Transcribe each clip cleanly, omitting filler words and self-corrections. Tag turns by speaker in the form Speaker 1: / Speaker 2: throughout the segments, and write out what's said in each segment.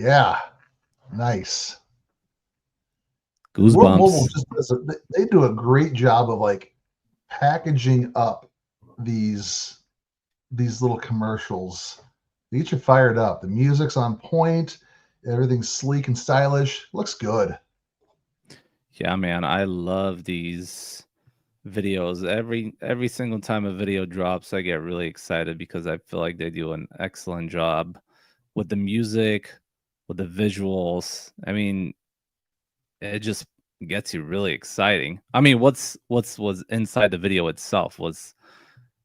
Speaker 1: Yeah, nice. World Mobile
Speaker 2: Goosebumps.
Speaker 1: just they do a great job of like packaging up these little commercials. They get you fired up. The music's on point. Everything's sleek and stylish. Looks good.
Speaker 2: Yeah, man, I love these videos. Every single time a video drops, I get really excited because I feel like they do an excellent job with the music, with the visuals. I mean, it just gets you really exciting. I mean, what's was inside the video itself was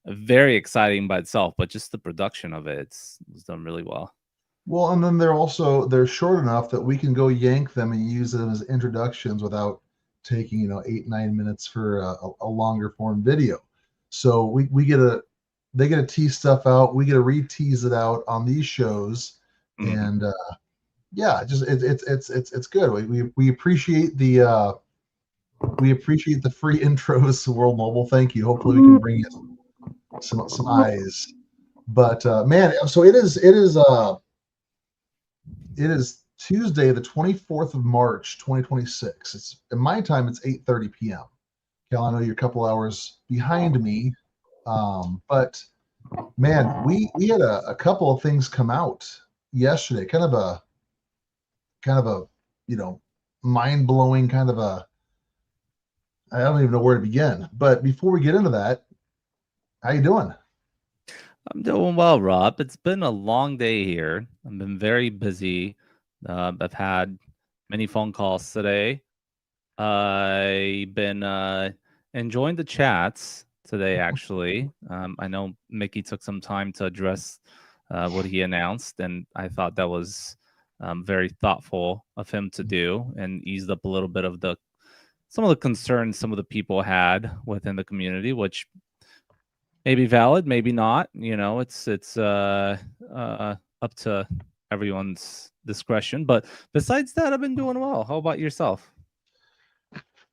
Speaker 2: very exciting by itself, but just the production of it, was done really well.
Speaker 1: Well, and then they're short enough that we can go yank them and use them as introductions without taking 8 9 minutes for a longer form video. So we get a they get to tease stuff out. We get to re-tease it out on these shows,
Speaker 2: Mhm.
Speaker 1: and yeah, just it's good. We appreciate the free intros to World Mobile. Thank you. Hopefully, we can bring you some eyes. But man, so it is Tuesday, the 24th of March, 2026. It's in my time. It's 8:30 p.m. Cal, I know you're a couple hours behind me, but man, we had a couple of things come out yesterday. Kind of a mind blowing kind of a I don't even know where to begin. But before we get into that, how you doing?
Speaker 2: I'm doing well, Rob. It's been a long day here. I've been very busy. I've had many phone calls today. I've been enjoying the chats today, actually. I know Mickey took some time to address what he announced, and I thought that was very thoughtful of him to do and eased up a little bit of the some of the concerns some of the people had within the community, which maybe valid, maybe not. You know, it's up to everyone's discretion. But besides that, I've been doing well. How about yourself?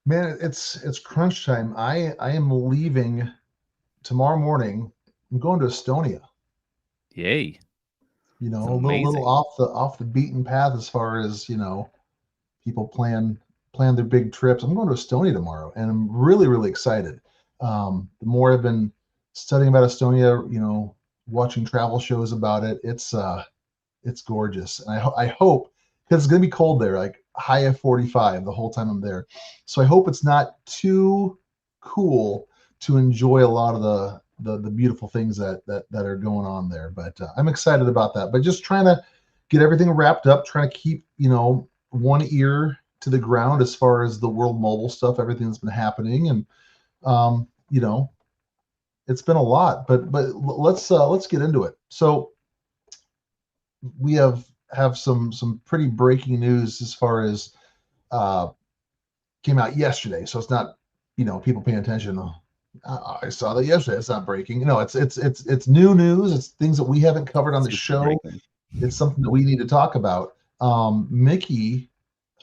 Speaker 1: Man, it's crunch time. I am leaving tomorrow morning. I'm going to Estonia.
Speaker 2: Yay. It's
Speaker 1: A little
Speaker 2: amazing.
Speaker 1: off the beaten path as far as people plan their big trips. I'm going to Estonia tomorrow, and I'm really really excited. The more I've been studying about Estonia, watching travel shows about it, it's gorgeous, and I hope because it's gonna be cold there, like high of 45 the whole time I'm there. So I hope it's not too cool to enjoy a lot of the beautiful things that are going on there. But I'm excited about that. But just trying to get everything wrapped up, trying to keep one ear to the ground as far as the world mobile stuff, everything that's been happening, and um, you know, it's been a lot. But let's get into it. So we have some pretty breaking news as far as uh, came out yesterday. So it's not people paying attention. Oh, I saw that yesterday. It's not breaking. No, it's new news. It's things that we haven't covered on the
Speaker 2: Super
Speaker 1: show.
Speaker 2: breaking.
Speaker 1: It's something that we need to talk about. Mickey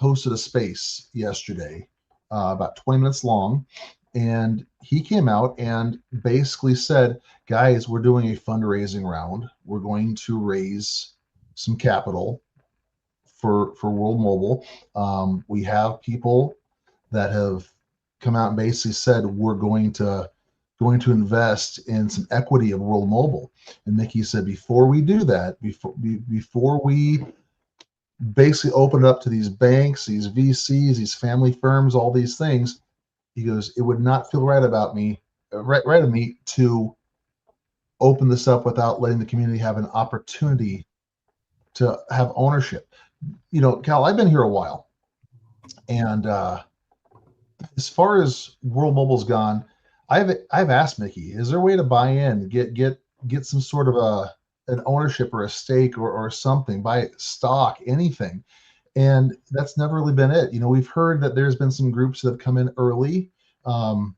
Speaker 1: hosted a space yesterday, about 20 minutes long, and he came out and basically said, "Guys, we're doing a fundraising round. We're going to raise some capital for World Mobile. We have people that have come out and basically said we're going to invest in some equity of World Mobile." And Mickey said, before we do that, before we basically open it up to these banks, these VCs, these family firms, all these things, he goes, it would not feel right of me to open this up without letting the community have an opportunity to have ownership. Cal, I've been here a while, and as far as World Mobile's gone, I've asked Mickey, is there a way to buy in, get some sort of an ownership or a stake or something, buy stock, anything? And that's never really been it. We've heard that there's been some groups that have come in early, um,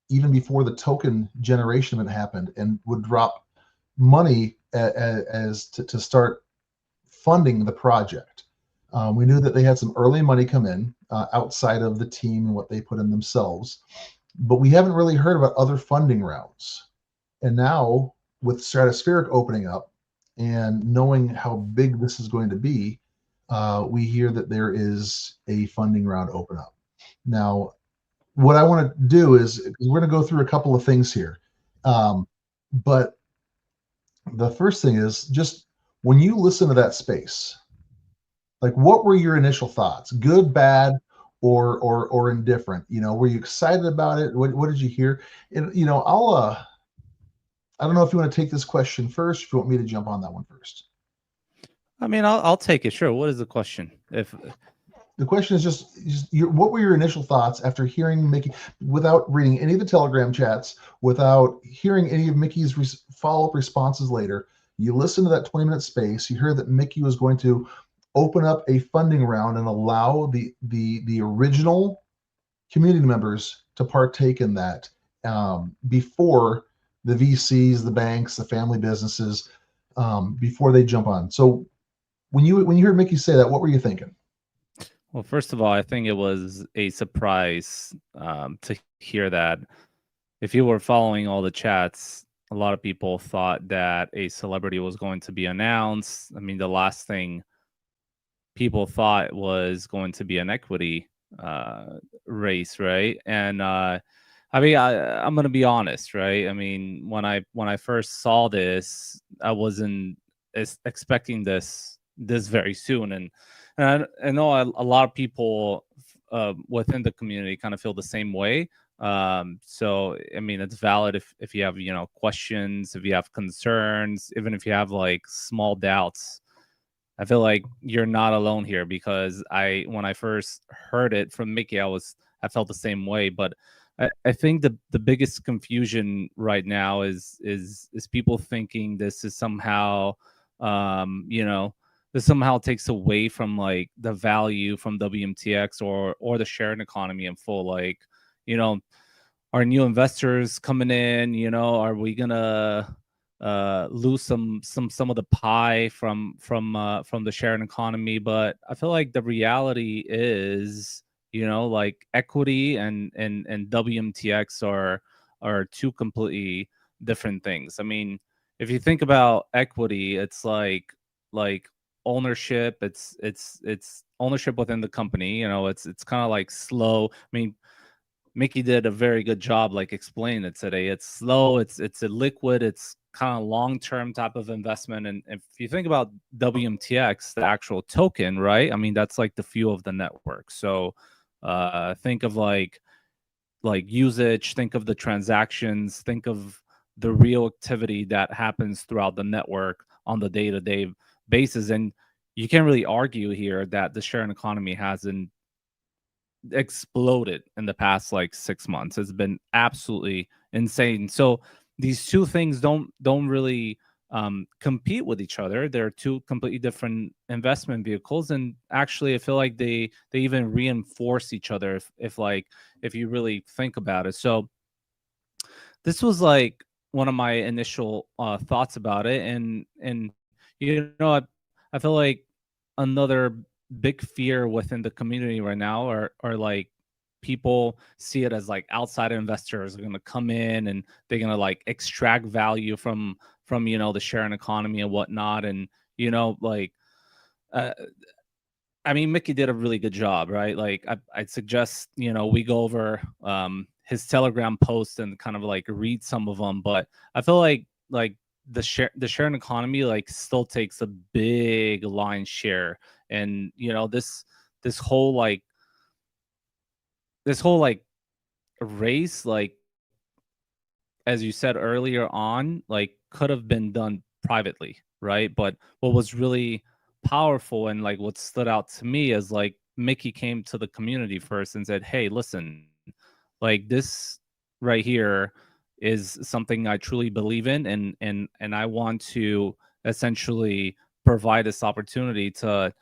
Speaker 1: even before the token generation event happened, and would drop money as to start funding the project. We knew that they had some early money come in outside of the team and what they put in themselves, but we haven't really heard about other funding rounds. And now, with Stratospheric opening up and knowing how big this is going to be, we hear that there is a funding round open up. Now, what I want to do is we're going to go through a couple of things here. But the first thing is just when you listen to that space, like what were your initial thoughts? Good, bad, or indifferent? Were you excited about it? What did you hear? And I don't know if you want to take this question first, if you want me to jump on that one first.
Speaker 2: I mean, I'll take it. Sure. What is the question? If
Speaker 1: The question is just what were your initial thoughts after hearing Mickey, without reading any of the Telegram chats, without hearing any of Mickey's follow-up responses later? You listen to that 20-minute space. You heard that Mickey was going to open up a funding round and allow the original community members to partake in that before the VCs, the banks, the family businesses, before they jump on. So when you heard Mickey say that, what were you thinking?
Speaker 2: Well, first of all, I think it was a surprise to hear that. If you were following all the chats, a lot of people thought that a celebrity was going to be announced. I mean, the last thing people thought was going to be an equity race, right? And I mean, I'm gonna be honest, right? I mean, when I first saw this, I wasn't expecting this very soon, and I know a lot of people within the community kind of feel the same way. So I mean, it's valid if you have questions, if you have concerns, even if you have like small doubts. I feel like you're not alone here because when I first heard it from Mickey, I felt the same way. But I think the biggest confusion right now is people thinking this is somehow this somehow takes away from like the value from WMTX or the sharing economy in full. Like, you know, our new investors coming in, are we gonna lose some of the pie from the sharing economy? But I feel like the reality is, like equity and WMTX are two completely different things. I mean, if you think about equity, it's like ownership. It's ownership within the company. It's kind of like slow. I mean, Mickey did a very good job, like explaining it today. It's slow, it's a liquid, it's kind of long-term type of investment. And if you think about WMTX, the actual token, right? I mean, that's like the fuel of the network. So think of like usage, think of the transactions, think of the real activity that happens throughout the network on the day-to-day basis. And you can't really argue here that the sharing economy hasn't exploded in the past like 6 months. It's been absolutely insane. So these two things don't really compete with each other. They're two completely different investment vehicles, and actually, I feel like they even reinforce each other if you really think about it. So this was like one of my initial thoughts about it, and I feel like another big fear within the community right now are like people see it as like outside investors are going to come in and they're going to like extract value from the sharing economy and whatnot. And like uh, I mean, Mickey did a really good job, right? Like, I'd suggest we go over his Telegram post and kind of like read some of them. But I feel like the sharing economy like still takes a big line share, and this whole like this whole like race, like as you said earlier on, like could have been done privately, right? But what was really powerful and like what stood out to me is like Mickey came to the community first and said, "Hey, listen, like this right here is something I truly believe in, and I want to essentially provide this opportunity to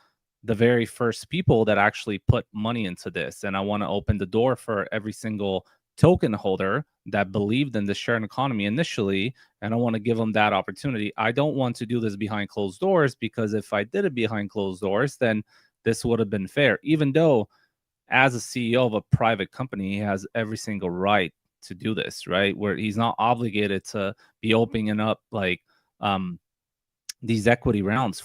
Speaker 2: the very first people that actually put money into this, and I want to open the door for every single token holder that believed in the sharing economy initially, and I want to give them that opportunity. I don't want to do this behind closed doors, because if I did it behind closed doors, then this would have been fair. Even though as a CEO of a private company, he has every single right to do this, right? Where he's not obligated to be opening up like these equity rounds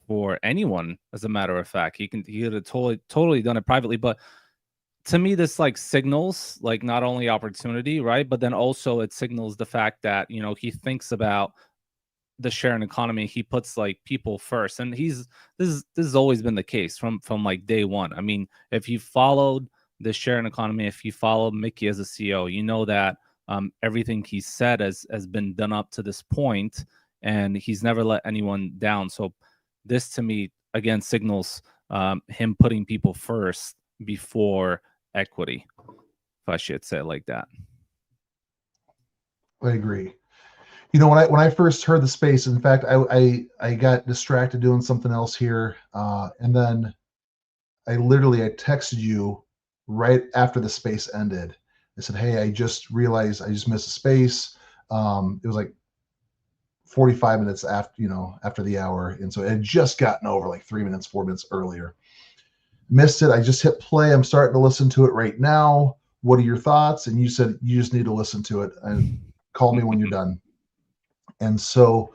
Speaker 2: for anyone. As a matter of fact, he could have totally done it privately. But to me, this like signals like not only opportunity, right, but then also it signals the fact that he thinks about the sharing economy. He puts like people first, and this has always been the case from like day one. I mean, if you followed the sharing economy, if you follow Mickey as a CEO, you know that everything he said has been done up to this point, and he's never let anyone down. So this to me again signals him putting people first before equity, if I should say it like that.
Speaker 1: I agree. When I first heard the space, in fact, I got distracted doing something else here, and then I texted you right after the space ended. I said, "Hey, I just realized I just missed a space." It was like 45 minutes after the hour, and so it had just gotten over like 3 minutes, 4 minutes earlier. Missed it. I just hit play. I'm starting to listen to it right now. What are your thoughts? And you said you just need to listen to it and call me when you're done. And so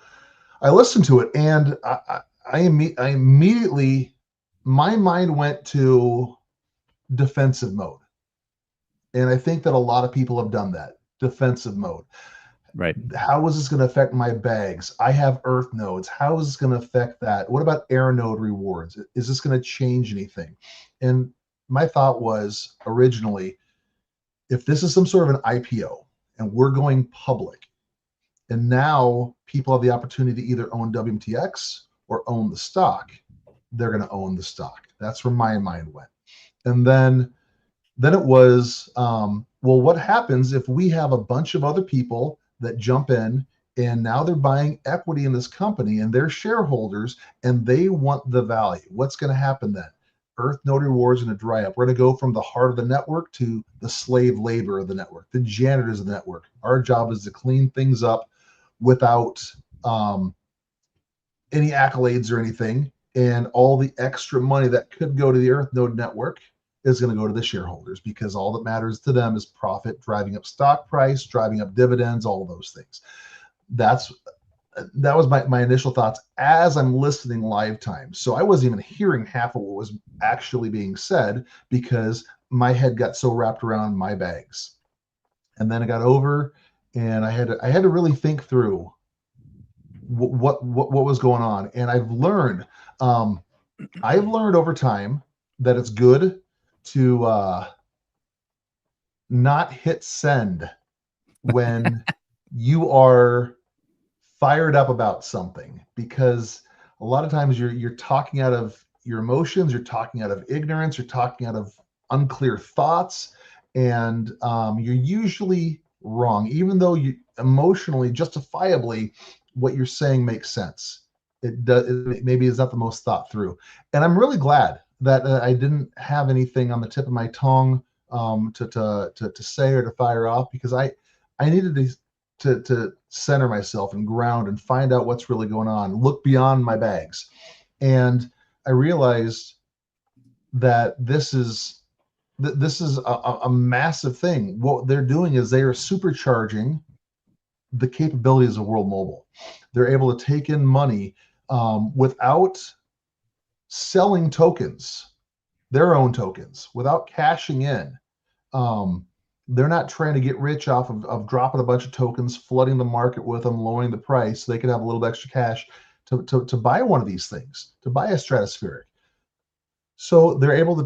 Speaker 1: I listened to it, and I immediately, my mind went to defensive mode. And I think that a lot of people have done that, defensive mode.
Speaker 2: Right.
Speaker 1: How is this going to affect my bags? I have earth nodes. How is this going to affect that? What about air node rewards? Is this going to change anything? And my thought was originally, if this is some sort of an IPO and we're going public, and now people have the opportunity to either own WMTX or own the stock, they're going to own the stock. That's where my mind went. And then it was, well, what happens if we have a bunch of other people that jump in and now they're buying equity in this company and they're shareholders and they want the value? What's going to happen then? Earth node rewards are going to dry up. We're going to go from the heart of the network to the slave labor of the network, the janitors of the network. Our job is to clean things up without any accolades or anything. And all the extra money that could go to the Earth Node network is going to go to the shareholders, because all that matters to them is profit, driving up stock price, driving up dividends, all of those things. That was my initial thoughts as I'm listening live time. So I wasn't even hearing half of what was actually being said because my head got so wrapped around my bags. And then it got over, and I had to really think through what was going on. And I've learned over time that it's good to not hit send when you are fired up about something, because a lot of times you're talking out of your emotions, you're talking out of ignorance, you're talking out of unclear thoughts, and you're usually wrong, even though you emotionally, justifiably, what you're saying makes sense. It does. Maybe it's not the most thought through, and I'm really glad that I didn't have anything on the tip of my tongue to say or to fire off, because I needed to center myself and ground and find out what's really going on, look beyond my bags. And I realized that this is a massive thing. What they're doing is they are supercharging the capabilities of World Mobile. They're able to take in money without selling tokens, their own tokens, without cashing in. They're not trying to get rich off of dropping a bunch of tokens, flooding the market with them, lowering the price so they could have a little extra cash to buy one of these things, to buy a stratospheric. So they're able to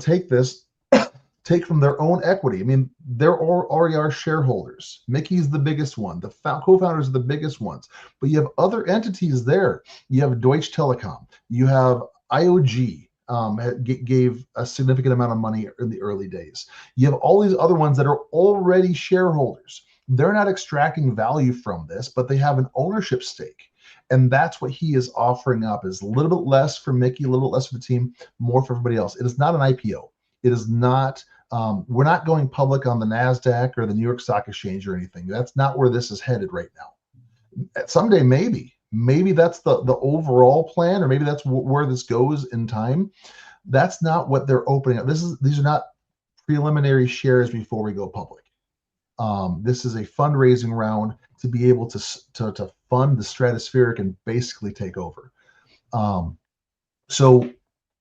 Speaker 1: take from their own equity. I mean, they're already our shareholders. Mickey's the biggest one. The co-founders are the biggest ones. But you have other entities there. You have Deutsche Telekom. You have IOG. Gave a significant amount of money in the early days. You have all these other ones that are already shareholders. They're not extracting value from this, but they have an ownership stake. And that's what he is offering up, is a little bit less for Mickey, a little bit less for the team, more for everybody else. It is not an IPO. It is not, we're not going public on the NASDAQ or the New York Stock Exchange or anything. That's not where this is headed right now. Someday, maybe that's the overall plan, or maybe that's where this goes in time. That's not what they're opening up. These are not preliminary shares before we go public. This is a fundraising round to be able to fund the stratospheric and basically take over. So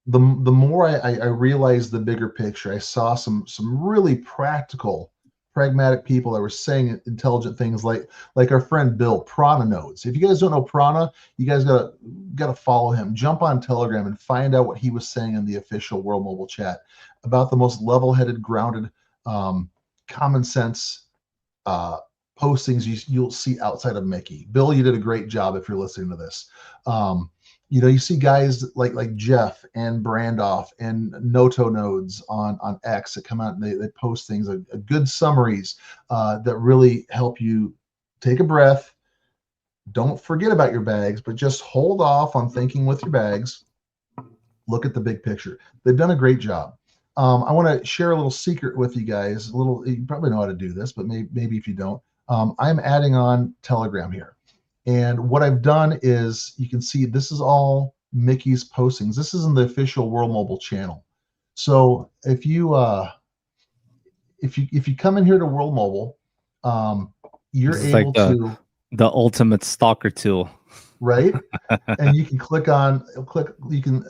Speaker 1: the more I realized the bigger picture, I saw some really practical, pragmatic people that were saying intelligent things like our friend Bill, Prana Nodes. If you guys don't know Prana, you guys gotta follow him. Jump on Telegram and find out what he was saying in the official World Mobile Chat about the most level-headed, grounded, um, common sense uh, postings you'll see outside of Mickey. Bill, you did a great job if you're listening to this. Um, you see guys like Jeff and Brandoff and Noto Nodes on X that come out and they post things, a good summaries that really help you take a breath. Don't forget about your bags, but just hold off on thinking with your bags. Look at the big picture. They've done a great job. I want to share a little secret with you guys. A little, you probably know how to do this, but maybe if you don't, I'm adding on Telegram here. And what I've done is you can see this is all Mickey's postings. This isn't the official World Mobile channel. So if you come in here to World Mobile, you're
Speaker 2: This is like
Speaker 1: able to,
Speaker 2: the ultimate stalker tool.
Speaker 1: right? And you can you can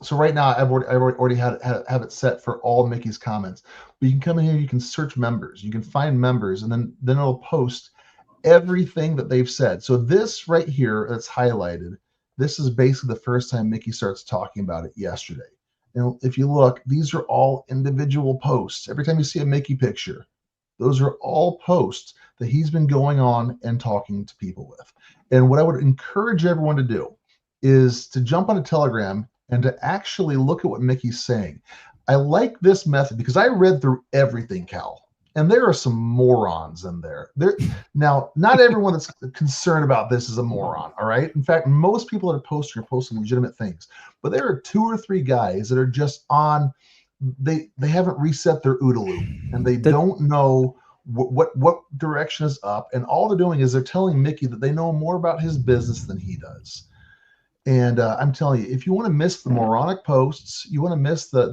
Speaker 1: so right now I've already have it set for all Mickey's comments. But you can come in here, you can search members, you can find members, and then it'll post everything that they've said. So this right here that's highlighted, this is basically the first time Mickey starts talking about it yesterday. And if you look, these are all individual posts. Every time you see a Mickey picture, those are all posts that he's been going on and talking to people with. And what I would encourage everyone to do is to jump on a Telegram and to actually look at what Mickey's saying. I like this method because I read through everything, Cal, and there are some morons in there. Now, not everyone that's concerned about this is a moron, all right? In fact, most people that are posting legitimate things, but there are 2 or 3 guys that are just on. They haven't reset their OODA loop, and they don't know what direction is up, and all they're doing is they're telling Mickey that they know more about his business than he does. And I'm telling you, if you want to miss the moronic posts, you want to miss the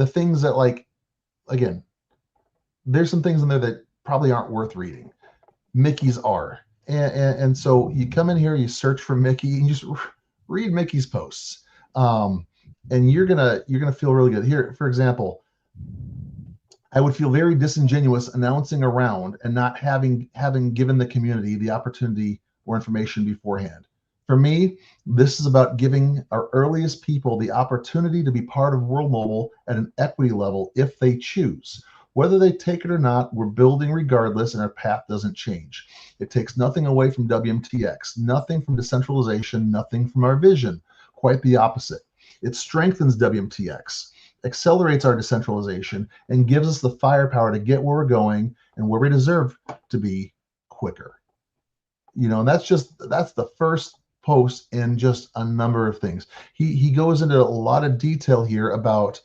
Speaker 1: things that, like, again, there's some things in there that probably aren't worth reading. Mickey's are, and so you come in here, you search for Mickey, and you just read Mickey's posts, and you're gonna feel really good. Here, for example, I would feel very disingenuous announcing around and not having given the community the opportunity or information beforehand. For me, this is about giving our earliest people the opportunity to be part of World Mobile at an equity level if they choose. Whether they take it or not, we're building regardless, and our path doesn't change. It takes nothing away from WMTX, nothing from decentralization, nothing from our vision. Quite the opposite. It strengthens WMTX, accelerates our decentralization, and gives us the firepower to get where we're going and where we deserve to be quicker. And that's the first post in just a number of things. He goes into a lot of detail here about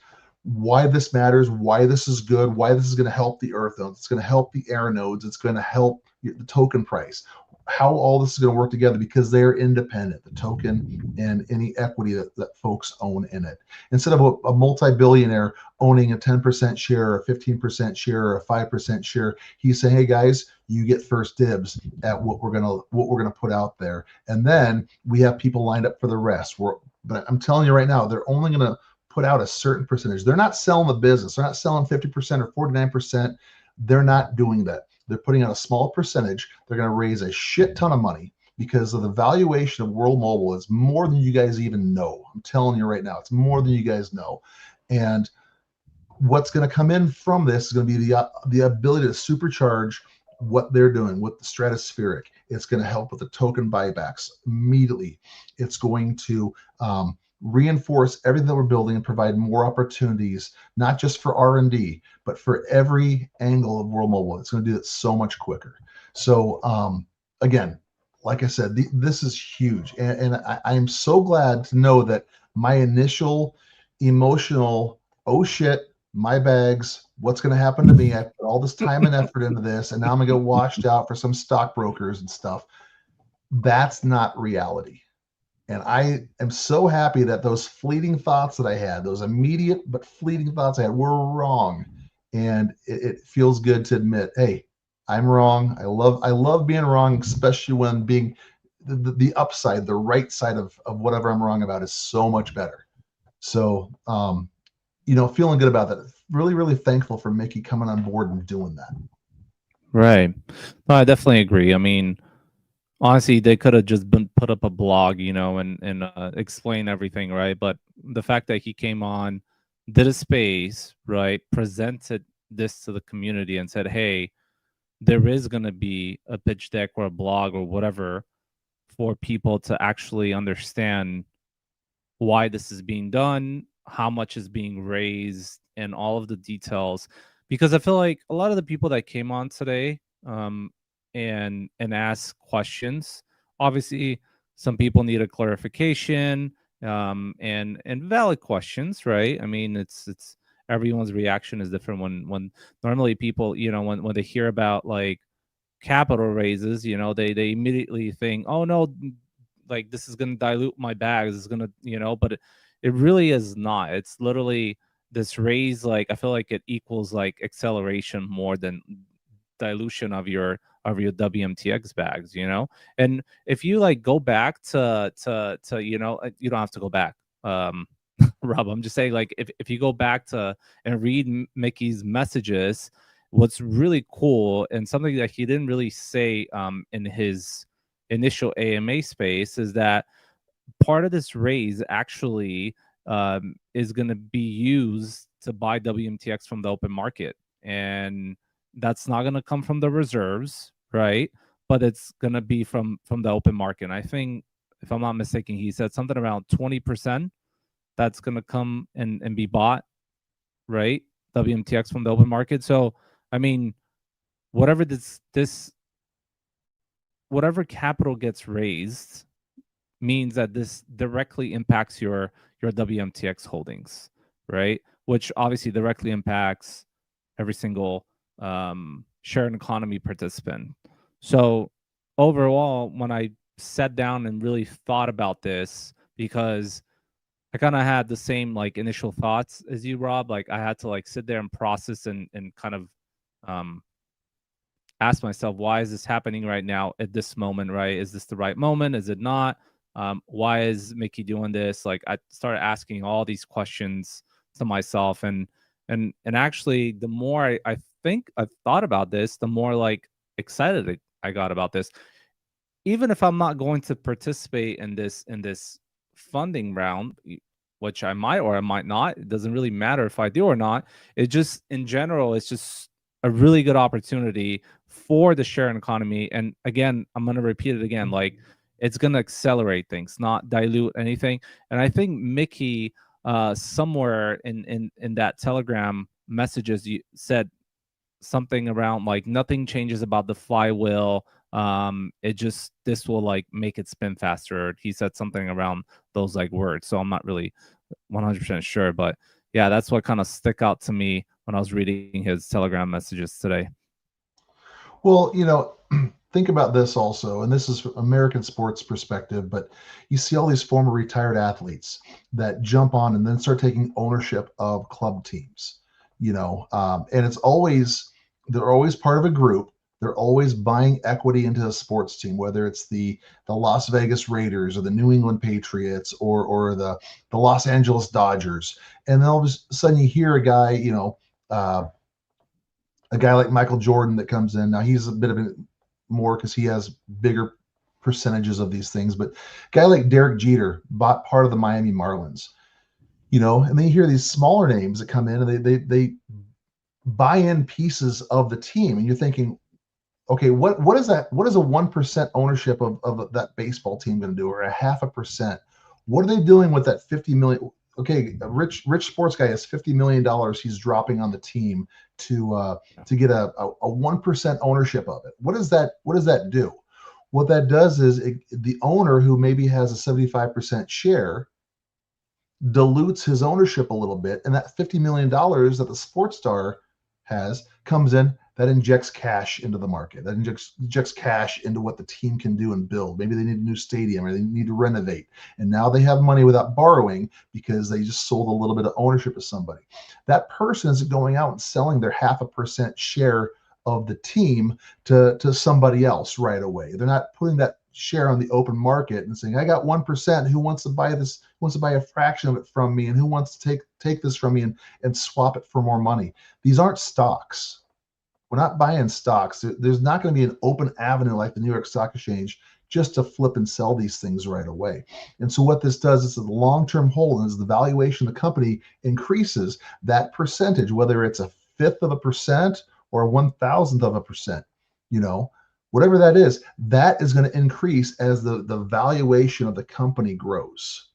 Speaker 1: why this matters, why this is good, why this is going to help the Earth nodes, it's going to help the air nodes, it's going to help the token price, how all this is going to work together because they're independent, the token and any equity that folks own in it. Instead of a multi-billionaire owning a 10% share, or a 15% share, or a 5% share, he's saying, hey guys, you get first dibs at what we're gonna put out there, and then we have people lined up for the rest. But I'm telling you right now, they're only gonna put out a certain percentage. They're not selling the business. They're not selling 50% or 49%. They're not doing that. They're putting out a small percentage. They're going to raise a shit ton of money because of the valuation of World Mobile is more than you guys even know. I'm telling you right now, it's more than you guys know. And what's going to come in from this is going to be the ability to supercharge what they're doing with the stratospheric. It's going to help with the token buybacks immediately. It's going to reinforce everything that we're building and provide more opportunities, not just for R&D, but for every angle of World Mobile. It's going to do it so much quicker. So again, like I said, this is huge. And I am so glad to know that my initial emotional, oh shit, my bags, what's going to happen to me? I put all this time and effort into this, and now I'm going to get washed out for some stockbrokers and stuff. That's not reality. And I am so happy that those fleeting thoughts that I had, those immediate but fleeting thoughts I had, were wrong. And it feels good to admit, hey, I'm wrong. I love being wrong, especially when being the upside, the right side of whatever I'm wrong about is so much better. So, feeling good about that. Really, really thankful for Mickey coming on board and doing that.
Speaker 2: Right. No, I definitely agree. I mean, honestly, they could have just been put up a blog, and explain everything, right? But the fact that he came on, did a space, right, presented this to the community and said, "Hey, there is going to be a pitch deck or a blog or whatever for people to actually understand why this is being done, how much is being raised, and all of the details." Because I feel like a lot of the people that came on today, and asked questions, obviously, some people need a clarification, and valid questions, right? I mean, it's everyone's reaction is different when normally people, when they hear about like capital raises, they immediately think, oh no, like this is going to dilute my bag. This is going to, but it really is not. It's literally this raise. Like I feel like it equals like acceleration more than dilution of your WMTX bags, And if you like go back to you don't have to go back. Um Rob, I'm just saying, like, if you go back to and read Mickey's messages, what's really cool and something that he didn't really say in his initial AMA space is that part of this raise actually is going to be used to buy WMTX from the open market. And that's not going to come from the reserves, right? But it's going to be from the open market. And I think, if I'm not mistaken, he said something around 20% that's going to come and be bought, right? WMTX from the open market. So, I mean, whatever this whatever capital gets raised means that this directly impacts your WMTX holdings, right? Which obviously directly impacts every single shared economy participant. So overall, when I sat down and really thought about this, because I kind of had the same like initial thoughts as you, Rob. Like I had to like sit there and process and kind of um, ask myself, why is this happening right now at this moment, right? Is this the right moment? Is it not? Why is Mickey doing this? Like I started asking all these questions to myself, and actually the more I think I've thought about this, the more like excited I got about this. Even if I'm not going to participate in this funding round, which I might or I might not, it doesn't really matter if I do or not. It just in general, it's just a really good opportunity for the sharing economy. And again, I'm going to repeat it again, like it's going to accelerate things, not dilute anything. And I think Mickey, somewhere in that Telegram messages, you said something around like nothing changes about the flywheel. It just, this will like make it spin faster. He said something around those like words, so I'm not really 100% sure, but yeah, that's what kind of stuck out to me when I was reading his Telegram messages today.
Speaker 1: Well, think about this also, and this is from American sports perspective, but you see all these former retired athletes that jump on and then start taking ownership of club teams, and they're always part of a group. They're always buying equity into a sports team, whether it's the Las Vegas Raiders or the New England Patriots or the Los Angeles Dodgers. And then all of a sudden you hear a guy like Michael Jordan that comes in. Now he's a bit of a more because he has bigger percentages of these things, but a guy like Derek Jeter bought part of the Miami Marlins, and then you hear these smaller names that come in and they buy in pieces of the team, and you're thinking, okay, what is that? What is a 1% ownership of that baseball team going to do, or a 0.5%? What are they doing with that 50 million? Okay, a rich sports guy has $50 million he's dropping on the team to get a 1% ownership of it. What does that do? What that does is the owner who maybe has a 75% share dilutes his ownership a little bit, and that $50 million that the sports star has comes in, that injects cash into the market, that injects cash into what the team can do and build. Maybe they need a new stadium or they need to renovate, and now they have money without borrowing because they just sold a little bit of ownership to somebody. That person isn't going out and selling their 0.5% share of the team to somebody else right away. They're not putting that share on the open market and saying, I got 1%. Who wants to buy this? Who wants to buy a fraction of it from me? And who wants to take this from me and swap it for more money? These aren't stocks. We're not buying stocks. There's not going to be an open avenue like the New York Stock Exchange just to flip and sell these things right away. And so what this does is the long-term hold, and as the valuation of the company increases, that percentage, whether it's a fifth of a percent or a 1,000th of a percent, you know, whatever that is going to increase as the valuation of the company grows.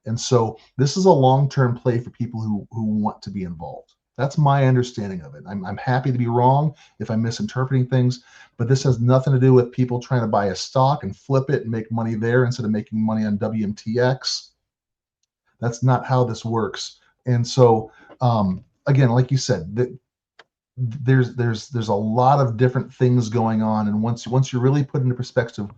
Speaker 1: And so this is a long-term play for people who want to be involved. That's my understanding of it. I'm happy to be wrong if I'm misinterpreting things, but this has nothing to do with people trying to buy a stock and flip it and make money there instead of making money on WMTX. That's not how this works. And so, again, like you said, there's a lot of different things going on, and once you really put into perspective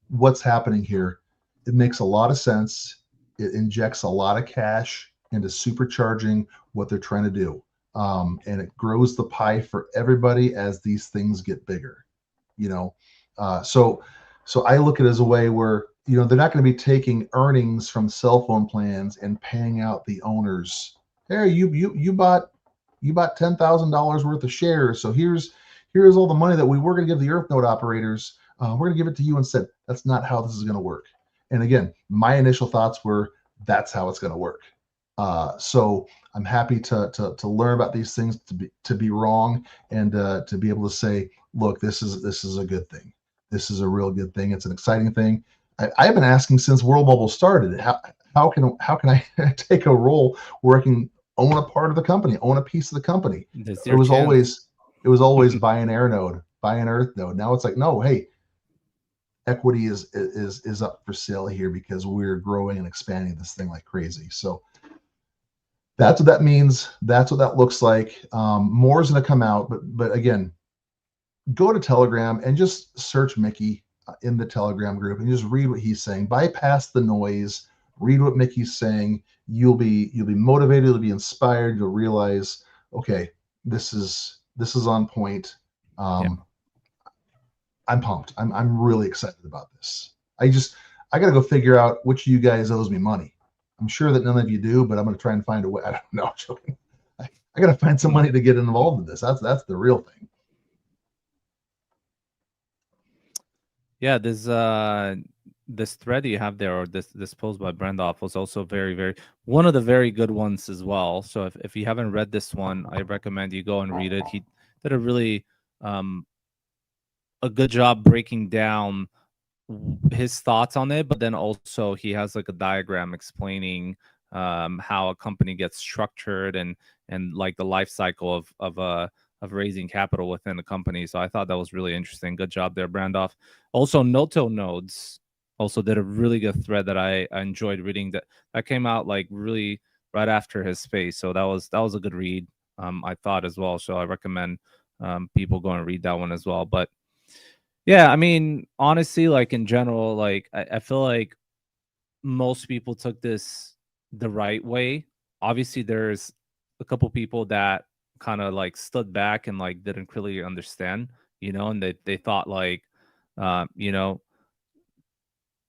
Speaker 1: what's happening here, it makes a lot of sense. It injects a lot of cash into supercharging what they're trying to do, and it grows the pie for everybody as these things get bigger. You know, so I look at it as a way where they're not going to be taking earnings from cell phone plans and paying out the owners. Hey, you bought $10,000 worth of shares, so here's all the money that we were going to give the Earth Node operators. We're going to give it to you instead. That's not how this is going to work. And again, my initial thoughts were that's how it's going to work. So I'm happy to learn about these things, to be wrong, and to be able to say, look, this is a good thing. This is a real good thing. It's an exciting thing. I've been asking since World Bubble started. How can I take a role working, own a part of the company, own a piece of the company?
Speaker 2: This
Speaker 1: It
Speaker 2: your
Speaker 1: was
Speaker 2: chance.
Speaker 1: always buy an air node, buy an Earth node. Now it's like, no, hey, equity is up for sale here because we're growing and expanding this thing like crazy. So that's what that means. That's what that looks like. More is going to come out, but again, go to Telegram and just search Mickey in the Telegram group and just read what he's saying. Bypass the noise. Read what Mickey's saying. You'll be motivated. You'll be inspired. You'll realize, okay, this is on point.
Speaker 2: Yeah.
Speaker 1: I'm pumped. I'm really excited about this. I got to go figure out which of you guys owes me money. I'm sure that none of you do, but I'm going to try and find a way. I don't know. I got to find some money to get involved in this. That's the real thing.
Speaker 2: Yeah, this thread you have there, or this post by Brandoff, was also very one of the very good ones as well. So if you haven't read this one, I recommend you go and read it. He did a really a good job breaking down his thoughts on it, but then also he has like a diagram explaining how a company gets structured and like the life cycle of raising capital within the company. So I thought that was really interesting. Good job there, Brandoff. Also, Noto Nodes also did a really good thread that I enjoyed reading. That came out like really right after his space. So that was a good read. I thought as well. So I recommend people go and read that one as well. But yeah, I mean, honestly, like in general, like I feel like most people took this the right way. Obviously, there's a couple people that kind of like stood back and like didn't really understand, and they thought like, you know,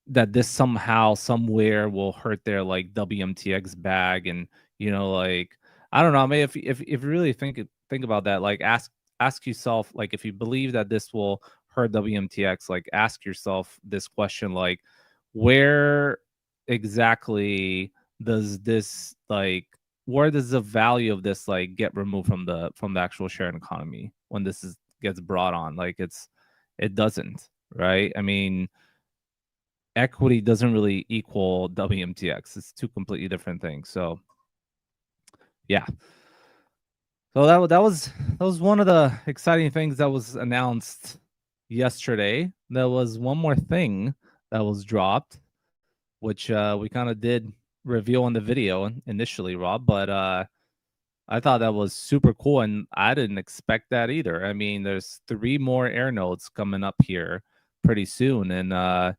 Speaker 2: that this somehow somewhere will hurt their like WMTX bag, and like I don't know. I mean, if you really think about that, like ask yourself, like if you believe that this will hurt WMTX, like ask yourself this question, like where exactly does this like where does the value of this like get removed from the actual sharing economy when this gets brought on? Like it doesn't, right? I mean, equity doesn't really equal WMTX. It's two completely different things. So yeah. So that was one of the exciting things that was announced yesterday. There was one more thing that was dropped, which we kind of did reveal on the video initially, Rob, but I thought that was super cool, and I didn't expect that either. I mean, there's 3 more air nodes coming up here pretty soon, and I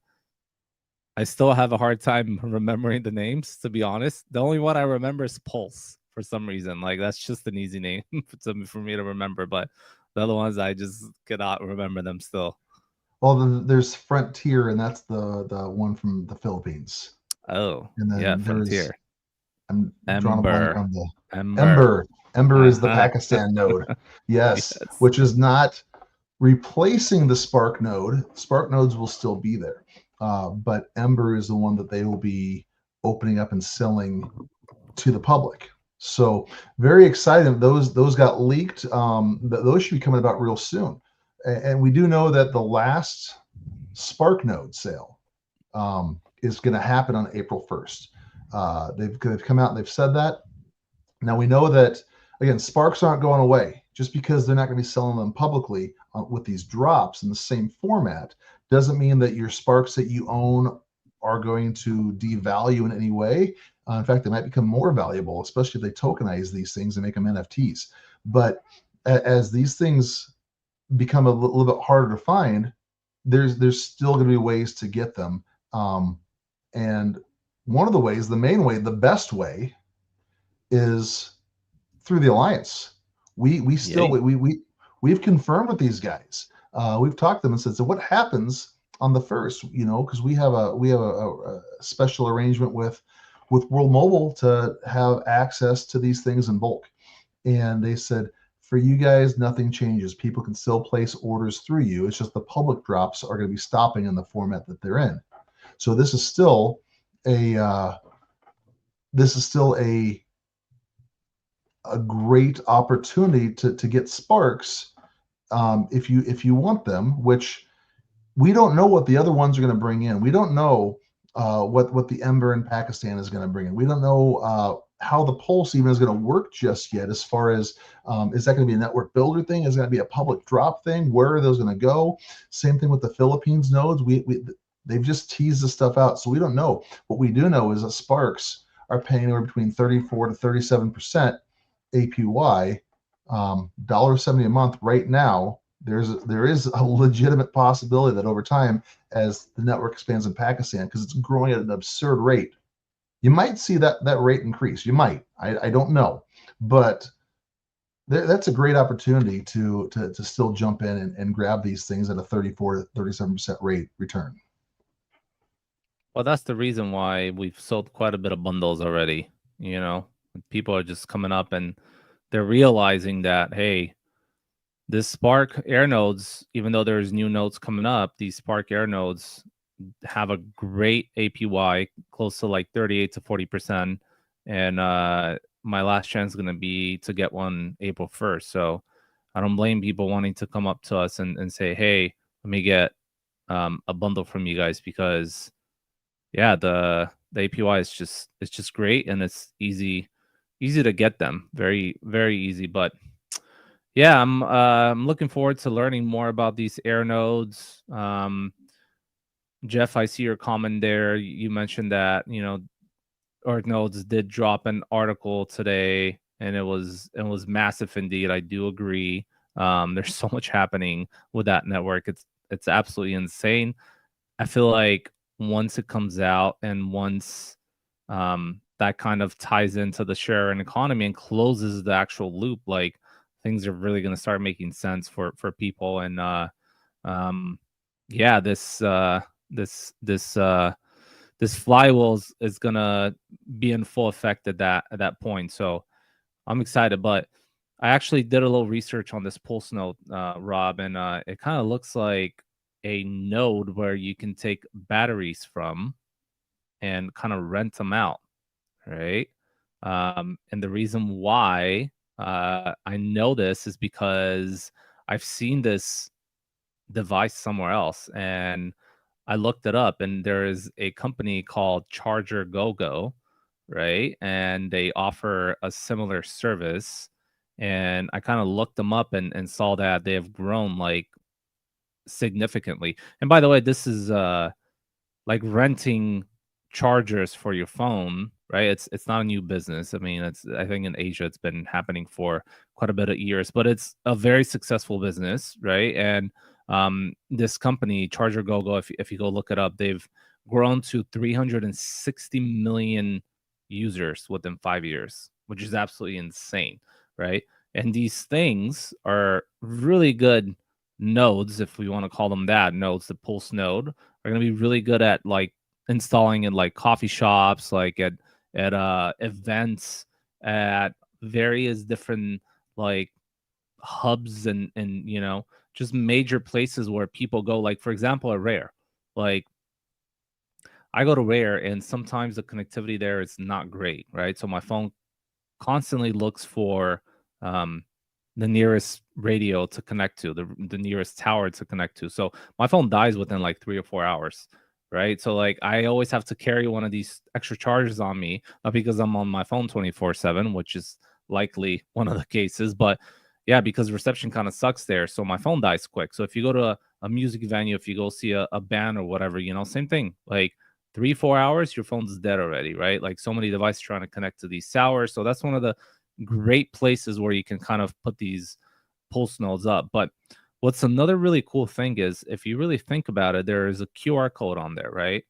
Speaker 2: still have a hard time remembering the names, to be honest. The only one I remember is Pulse for some reason. Like that's just an easy name for me to remember, but the other ones I just cannot remember them still.
Speaker 1: Well, there's Frontier, and that's the one from the Philippines.
Speaker 2: Oh,
Speaker 1: And
Speaker 2: yeah,
Speaker 1: then there's
Speaker 2: Frontier.
Speaker 1: I'm drawing a blank
Speaker 2: Ember.
Speaker 1: on the
Speaker 2: Ember.
Speaker 1: Ember. Ember is the
Speaker 2: Uh-huh.
Speaker 1: Pakistan node. Yes,
Speaker 2: Yes.
Speaker 1: which is not replacing the Spark node. Spark nodes will still be there, but Ember is the one that they will be opening up and selling to the public. So very exciting. Those got leaked. Those should be coming about real soon. And we do know that the last Spark node sale is going to happen on April 1st. They've come out and they've said that. Now we know that again, Sparks aren't going away just because they're not going to be selling them publicly with these drops in the same format. Doesn't mean that your Sparks that you own are going to devalue in any way. In fact, they might become more valuable, especially if they tokenize these things and make them NFTs. But as these things become a little bit harder to find, there's still going to be ways to get them. Um, and one of the ways, the main way, the best way, is through the alliance. We still
Speaker 2: Yay.
Speaker 1: we've confirmed with these guys. We've talked to them and said, so what happens on the first? Because we have a special arrangement with World Mobile to have access to these things in bulk. And they said, for you guys, nothing changes. People can still place orders through you. It's just the public drops are going to be stopping in the format that they're in. So a this is still a great opportunity to get sparks if you want them, which we don't know what the other ones are going to bring in. We don't know what the Ember in Pakistan is going to bring in. We don't know how the Pulse even is going to work just yet. As far as is that going to be a network builder thing? Is it going to be a public drop thing? Where are those going to go? Same thing with the Philippines nodes. They've just teased this stuff out, so we don't know. What we do know is that Sparks are paying anywhere between 34 to 37% APY, $1.70 a month right now. There is a legitimate possibility that over time, as the network expands in Pakistan, because it's growing at an absurd rate, you might see that rate increase. You might. I don't know, but that's a great opportunity to still jump in and grab these things at a 34 to 37% rate return.
Speaker 2: Well, that's the reason why we've sold quite a bit of bundles already. You know, people are just coming up and they're realizing that, hey, this Spark Air nodes, even though there's new nodes coming up, these Spark Air nodes have a great APY, close to like 38 to 40%. And my last chance is going to be to get one April 1st. So I don't blame people wanting to come up to us and say, hey, let me get a bundle from you guys, because yeah, the APY is just, it's just great, and it's easy to get them. Very, very easy. But yeah, I'm looking forward to learning more about these air nodes. Jeff, I see your comment there. You mentioned that, Earth Nodes did drop an article today, and it was massive indeed. I do agree. There's so much happening with that network. It's absolutely insane. I feel like once it comes out, and once that kind of ties into the share and economy and closes the actual loop, like, things are really going to start making sense for people. And um, yeah, this flywheel is gonna be in full effect at that point. So I'm excited. But I actually did a little research on this Pulse node, Rob, and it kind of looks like a node where you can take batteries from and kind of rent them out, right? And the reason why I know this is because I've seen this device somewhere else, and I looked it up, and there is a company called Charger GoGo, right? And they offer a similar service. And I kind of looked them up and saw that they have grown like significantly. And by the way, this is like renting chargers for your phone, right? It's not a new business. I mean, I think in Asia it's been happening for quite a bit of years, but it's a very successful business, right? And this company, Charger GoGo, if you go look it up, they've grown to 360 million users within 5 years, which is absolutely insane, right? And these things are really good nodes, if we want to call them that, nodes, the pulse node, are going to be really good at like installing in like coffee shops, like at events, at various different like hubs and just major places where people go. Like for example, a Rare. Like I go to Rare, and sometimes the connectivity there is not great, right? So my phone constantly looks for um, the nearest radio to connect to, the nearest tower to connect to. So my phone dies within like 3 or 4 hours, right? So like I always have to carry one of these extra chargers on me, not because I'm on my phone 24/7, which is likely one of the cases, but yeah, because reception kind of sucks there. So my phone dies quick. So if you go to a music venue, if you go see a band or whatever, same thing. Like 3 4 hours, your phone's dead already, right? Like so many devices trying to connect to these towers. So that's one of the great places where you can kind of put these pulse nodes up. But what's another really cool thing is if you really think about it, there is a QR code on there, right?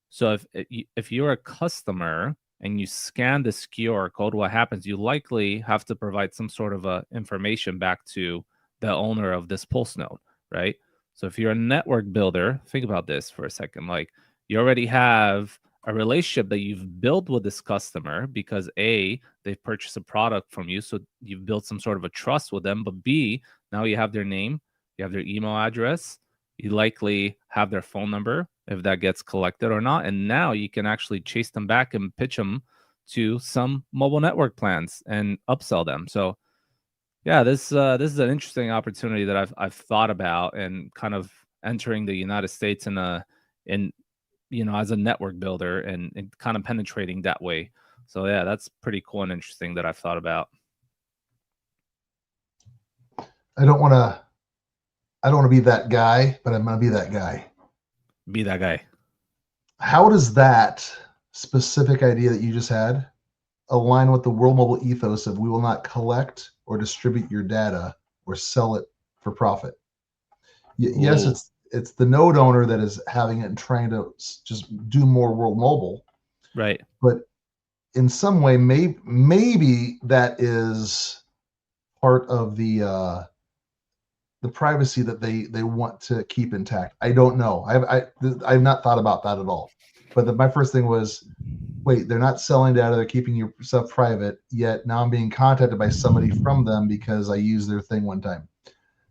Speaker 2: So if you're a customer and you scan this QR code, what happens? You likely have to provide some sort of information back to the owner of this pulse node, right? So if you're a network builder, think about this for a second. Like you already have a relationship that you've built with this customer because A, they've purchased a product from you, so you've built some sort of a trust with them. But B, now you have their name, you have their email address, you likely have their phone number if that gets collected or not. And now you can actually chase them back and pitch them to some mobile network plans and upsell them. So yeah, this is an interesting opportunity that I've thought about and kind of entering the United States in as a network builder and kind of penetrating that way. So yeah, that's pretty cool and interesting that I've thought about.
Speaker 1: I don't want to. I don't want to be that guy, but I'm going to be that guy.
Speaker 2: Be that guy.
Speaker 1: How does that specific idea that you just had align with the World Mobile ethos of we will not collect or distribute your data or sell it for profit? Yes,
Speaker 2: Ooh,
Speaker 1: it's the node owner that is having it and trying to just do more World Mobile,
Speaker 2: right.
Speaker 1: but in some way, maybe that is part of the privacy that they want to keep intact. I don't know. I've not thought about that at all. But my first thing was, wait, they're not selling data; they're keeping your stuff private. Yet now I'm being contacted by somebody from them because I used their thing one time.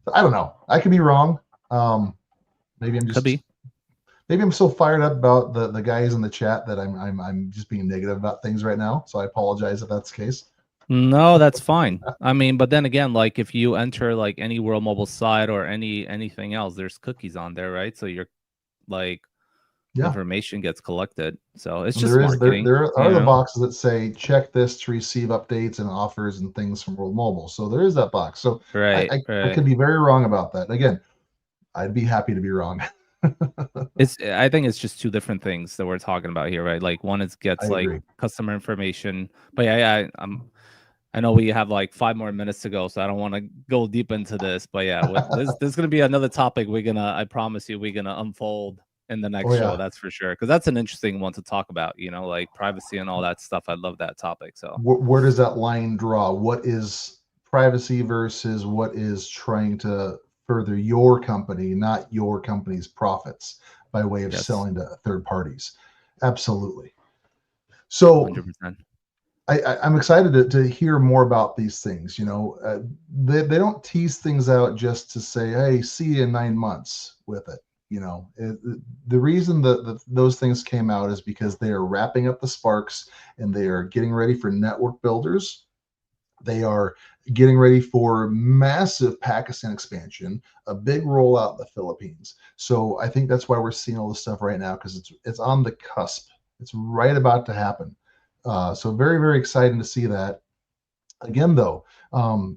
Speaker 1: So I don't know. I could be wrong. Um, maybe I'm
Speaker 2: Could
Speaker 1: just
Speaker 2: be.
Speaker 1: maybe I'm so fired up about the guys in the chat that I'm just being negative about things right now. So I apologize if that's the case.
Speaker 2: No, that's fine. I mean, but then again, like if you enter like any World Mobile site or anything else, there's cookies on there, right? So you're like
Speaker 1: Yeah.
Speaker 2: information gets collected. So it's
Speaker 1: And
Speaker 2: just marketing,
Speaker 1: there
Speaker 2: you
Speaker 1: are the
Speaker 2: know?
Speaker 1: boxes that say check this to receive updates and offers and things from World Mobile. So there is that box. So
Speaker 2: Right,
Speaker 1: I
Speaker 2: right.
Speaker 1: could be very wrong about that. Again, I'd be happy to be wrong.
Speaker 2: I think it's just two different things that we're talking about here, right? Like one is
Speaker 1: I
Speaker 2: gets like
Speaker 1: agree.
Speaker 2: customer information, but I know we have like 5 more minutes to go, so I don't want to go deep into this. But yeah, there's gonna be another topic I promise you we're gonna unfold in the
Speaker 1: Oh
Speaker 2: next show.
Speaker 1: yeah.
Speaker 2: That's for sure, because that's an interesting one to talk about. Like privacy and all that stuff. I love that topic. So
Speaker 1: Where does that line draw? What is privacy versus what is trying to further your company, not your company's profits by way of
Speaker 2: yes,
Speaker 1: selling to third parties? Absolutely. So
Speaker 2: 100%.
Speaker 1: I'm excited to hear more about these things. They don't tease things out just to say, "Hey, see you in 9 months with it." The reason that those things came out is because they are wrapping up the Sparks and they are getting ready for network builders. They are getting ready for massive Pakistan expansion, a big rollout in the Philippines. So I think that's why we're seeing all this stuff right now because it's on the cusp. It's right about to happen. So very, very exciting to see that. Again, though,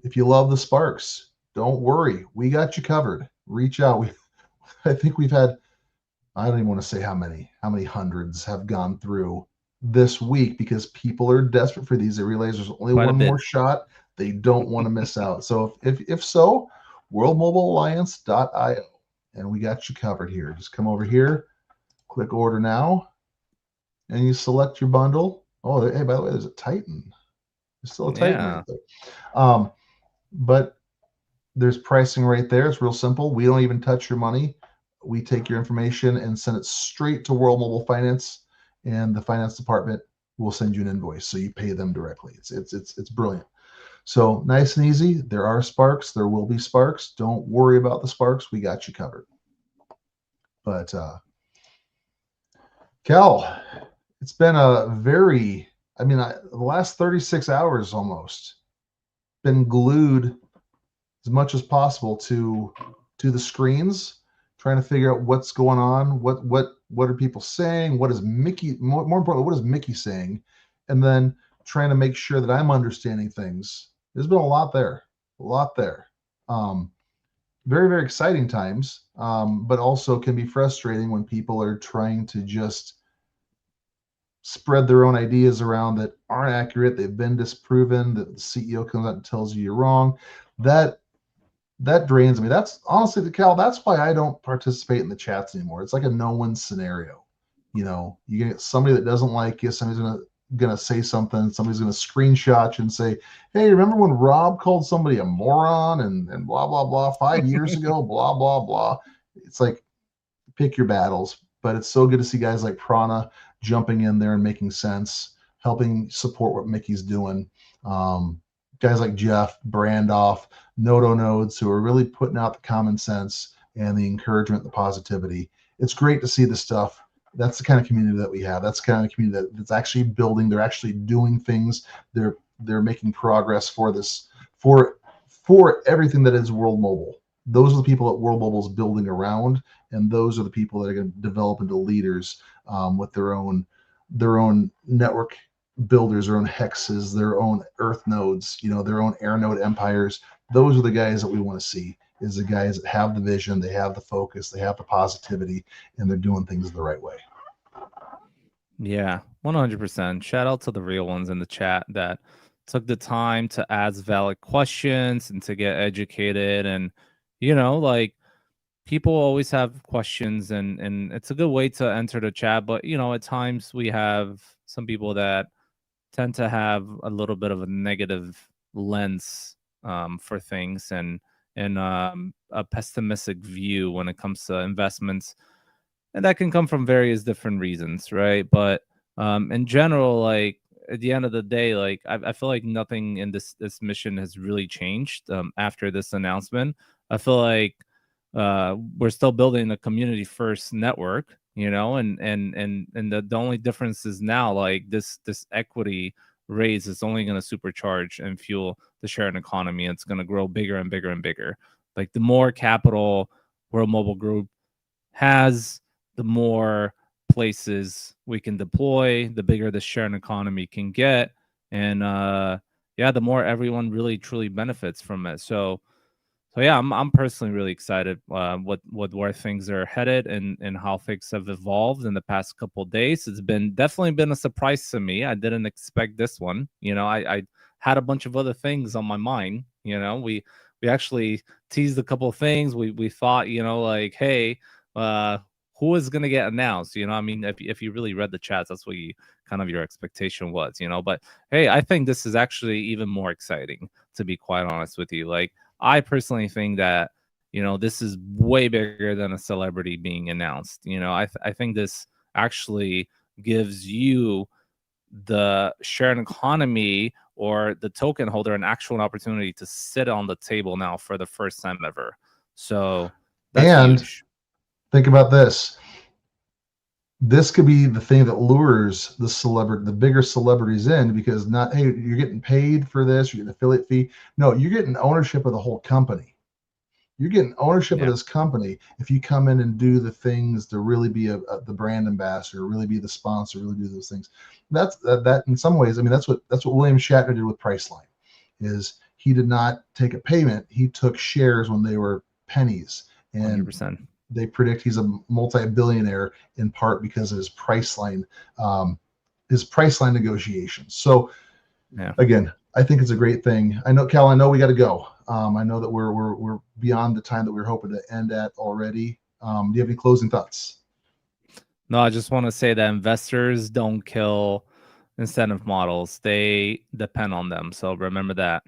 Speaker 1: if you love the Sparks, don't worry, we got you covered. Reach out. I think we've had, I don't even want to say how many hundreds have gone through this week because people are desperate for these. They realize there's only
Speaker 2: Quite a
Speaker 1: one
Speaker 2: bit.
Speaker 1: more shot. They don't want to miss out. So if so, worldmobilealliance.io, and we got you covered here. Just come over here, click order now, and you select your bundle. Oh, hey, by the way, there's a Titan. There's still a Titan right
Speaker 2: Yeah.
Speaker 1: there. But There's pricing right there. It's real simple. We don't even touch your money. We take your information and send it straight to World Mobile Finance, and the finance department will send you an invoice, so you pay them directly. It's brilliant. So nice and easy. There are sparks. There will be sparks. Don't worry about the sparks. We got you covered. But Cal, it's been a very, the last 36 hours almost been glued as much as possible to the screens, trying to figure out what's going on, what are people saying, what is Mickey, more importantly, what is Mickey saying, and then trying to make sure that I'm understanding things. There's been a lot there, a lot there. Very, very exciting times, but also can be frustrating when people are trying to just spread their own ideas around that aren't accurate. They've been disproven. That the CEO comes out and tells you you're wrong. That that drains me. That's honestly, the Cal. That's why I don't participate in the chats anymore. It's like a no win scenario. You get somebody that doesn't like you. Somebody's gonna say something. Somebody's gonna screenshot you and say, "Hey, remember when Rob called somebody a moron and blah blah blah 5 years ago? Blah blah blah." It's like, pick your battles. But it's so good to see guys like Prana jumping in there and making sense, helping support what Mickey's doing. Guys like Jeff, Brandoff, Noto Nodes, who are really putting out the common sense and the encouragement, the positivity. It's great to see the stuff. That's the kind of community that we have. That's the kind of community that's actually building. They're actually doing things. They're making progress for this, for everything that is World Mobile. Those are the people that World Mobile is building around, and those are the people that are going to develop into leaders, with their own network builders, their own hexes, their own earth nodes, their own air node empires. Those are the guys that we want to see, is the guys that have the vision, they have the focus, they have the positivity, and they're doing things the right way.
Speaker 2: Yeah, 100%. Shout out to the real ones in the chat that took the time to ask valid questions and to get educated. And, like, people always have questions, and it's a good way to enter the chat. But, at times we have some people that tend to have a little bit of a negative lens for things, and a pessimistic view when it comes to investments, and that can come from various different reasons, right? But in general, like, at the end of the day, like, I feel like nothing in this mission has really changed after this announcement. I feel like we're still building a community first network, and the only difference is now, like, this equity raise is only going to supercharge and fuel the sharing economy. It's going to grow bigger and bigger and bigger. Like, the more capital World Mobile Group has, the more places we can deploy, the bigger the sharing economy can get, and yeah, the more everyone really truly benefits from it. So yeah, I'm personally really excited what where things are headed, and how things have evolved in the past couple of days. It's been definitely been a surprise to me. I didn't expect this one. I had a bunch of other things on my mind. We actually teased a couple of things. We thought, like, hey, uh who is going to get announced? I mean, if you really read the chats, that's what kind of your expectation was. But hey, I think this is actually even more exciting, to be quite honest with you. Like, I personally think that, this is way bigger than a celebrity being announced. I think this actually gives you, the sharing economy or the token holder, an actual opportunity to sit on the table now for the first time ever. So that's
Speaker 1: And
Speaker 2: huge.
Speaker 1: think about this. This could be the thing that lures the bigger celebrities in, because not, hey, you're getting paid for this, you're getting an affiliate fee. No, you're getting ownership of the whole company. You're getting ownership of
Speaker 2: Yeah,
Speaker 1: this company if you come in and do the things to really be the brand ambassador, really be the sponsor, really do those things. That in some ways, I mean, that's what William Shatner did with Priceline. Is he did not take a payment; he took shares when they were pennies, and
Speaker 2: 100%.
Speaker 1: they predict he's a multi-billionaire in part because of um, his Priceline negotiations. So
Speaker 2: Yeah.
Speaker 1: again, I think it's a great thing. I know, Cal. I know we got to go. I know that we're beyond the time that we were hoping to end at already. Do you have any closing thoughts?
Speaker 2: No, I just want to say that investors don't kill incentive models. They depend on them. So remember that.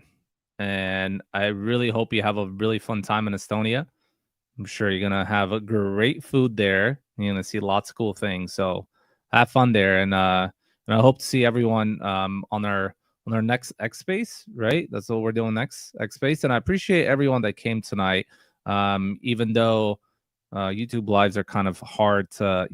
Speaker 2: and I really hope you have a really fun time in Estonia. I'm sure you're gonna have a great food there. You're gonna see lots of cool things. So have fun there, and I hope to see everyone on our next X Space. Right, that's what we're doing next X Space. And I appreciate everyone that came tonight. Even though YouTube lives are kind of hard to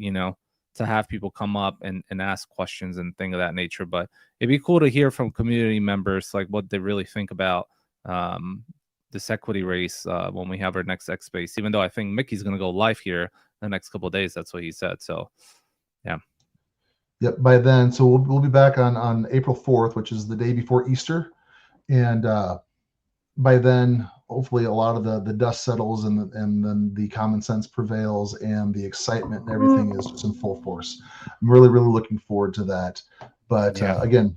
Speaker 2: to have people come up and ask questions and things of that nature, but it'd be cool to hear from community members like what they really think about um, this equity race when we have our next X Space. Even though I think Mickey's going to go live here the next couple of days, that's what he said. So, yeah.
Speaker 1: Yep. By then, so we'll be back on April 4th, which is the day before Easter, and by then, hopefully, a lot of the dust settles and then the common sense prevails and the excitement and everything is just in full force. I'm really looking forward to that. But
Speaker 2: Yeah.
Speaker 1: again,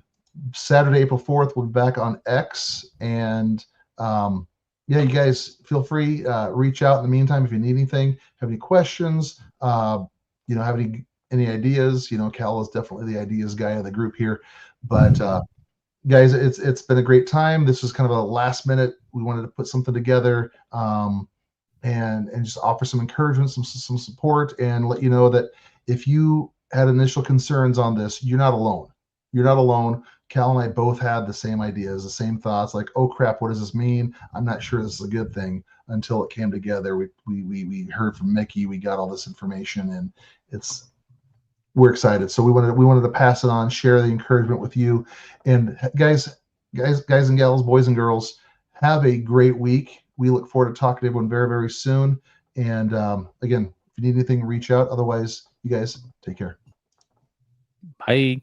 Speaker 1: Saturday, April 4th, we'll be back on X. And yeah, you guys feel free, reach out in the meantime if you need anything, have any questions, have any ideas. Cal is definitely the ideas guy of the group here. But guys, it's been a great time. This was kind of a last minute. We wanted to put something together and just offer some encouragement, some support, and let you know that if you had initial concerns on this, you're not alone. You're not alone. Cal and I both had the same ideas, the same thoughts. Like, oh crap, what does this mean? I'm not sure this is a good thing. Until it came together, we heard from Mickey. We got all this information, and we're excited. So we wanted to pass it on, share the encouragement with you, and guys and gals, boys and girls, have a great week. We look forward to talking to everyone very soon. And again, if you need anything, reach out. Otherwise, you guys take care.
Speaker 2: Bye.